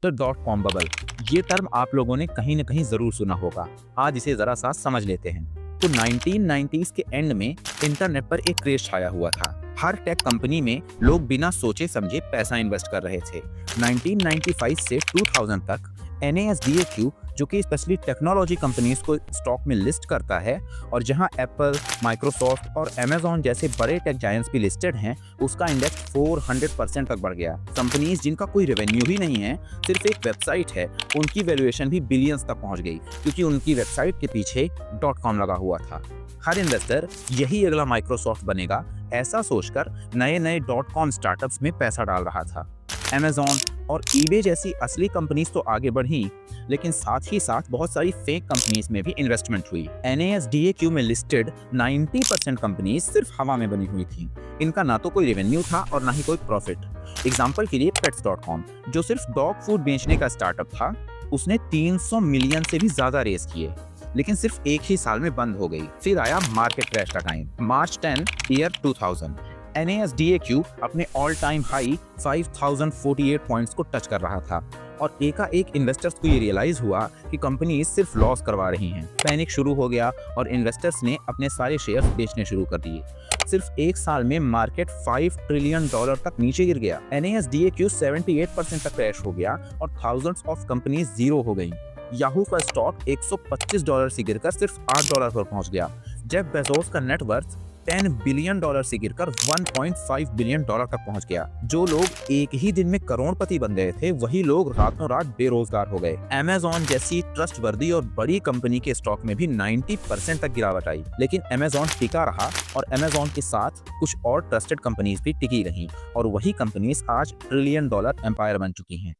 तो .com bubble, ये term आप लोगों ने कहीं न कहीं ज़रूर सुना होगा। आज इसे ज़रा सा समझ लेते हैं। तो 1990s के एंड में इंटरनेट पर एक क्रेज छाया हुआ था। हर टेक कंपनी में लोग बिना सोचे समझे पैसा इन्वेस्ट कर रहे थे। 1995 से 2000 तक NASDAQ, जो कि स्पेशली टेक्नोलॉजी कंपनीज को स्टॉक में लिस्ट करता है और जहां एप्पल, माइक्रोसॉफ्ट और अमेज़न जैसे बड़े टेक जायंट्स भी लिस्टेड हैं, उसका इंडेक्स 400% तक बढ़ गया। कंपनीज जिनका कोई रेवेन्यू ही नहीं है, सिर्फ एक वेबसाइट है, उनकी वैल्यूएशन भी बिलियंस तक पहुंच गई, क्योंकि उनकी वेबसाइट के पीछे .com लगा हुआ था। हर इन्वेस्टर यही अगला माइक्रोसॉफ्ट बनेगा, ऐसा सोचकर नए नए .com स्टार्टअप्स में पैसा डाल रहा था। अमेज़न और ईबे जैसी असली कंपनीज तो आगे बढ़ी, लेकिन साथ ही साथ बहुत सारी फेक कंपनीज में भी इन्वेस्टमेंट हुई। NASDAQ में लिस्टेड 90% कंपनीज सिर्फ हवा में बनी हुई थी। इनका ना तो कोई रेवेन्यू था और ना ही कोई प्रॉफिट। एग्जाम्पल के लिए Pets.com, जो सिर्फ डॉग फूड बेचने का स्टार्टअप था, उसने 300 मिलियन से भी ज्यादा रेस किए, लेकिन सिर्फ एक ही साल में बंद हो गई। फिर आया मार्केट क्रैश का टाइम, मार्च 10 ईयर 2000। NASDAQ अपने ऑल टाइम हाई 5048 पॉइंट्स को टच कर रहा था और एकाएक इन्वेस्टर्स को ये रियलाइज हुआ कि कंपनी सिर्फ लॉस करवा रही हैं। पैनिक शुरू हो गया और इन्वेस्टर्स ने अपने सारे शेयर्स बेचने शुरू कर दिए। सिर्फ एक साल में मार्केट $5 ट्रिलियन तक नीचे गिर गया। NASDAQ 78% तक क्रैश हो गया और थाउजेंड्स ऑफ कंपनीज जीरो हो गई। याहू का स्टॉक $125 से गिरकर सिर्फ $8 पर पहुंच गया। जेफ बेजोस का नेटवर्थ $10 बिलियन से गिरकर $1.5 बिलियन तक पहुंच गया। जो लोग एक ही दिन में करोड़पति बन गए थे, वही लोग रातों रात बेरोजगार हो गए। अमेज़न जैसी ट्रस्टवर्दी और बड़ी कंपनी के स्टॉक में भी 90% तक गिरावट आई, लेकिन अमेज़न टिका रहा और अमेज़न के साथ कुछ और ट्रस्टेड कंपनीज भी टिकी रहीं और वही कंपनीज आज $1 ट्रिलियन एम्पायर बन चुकी हैं।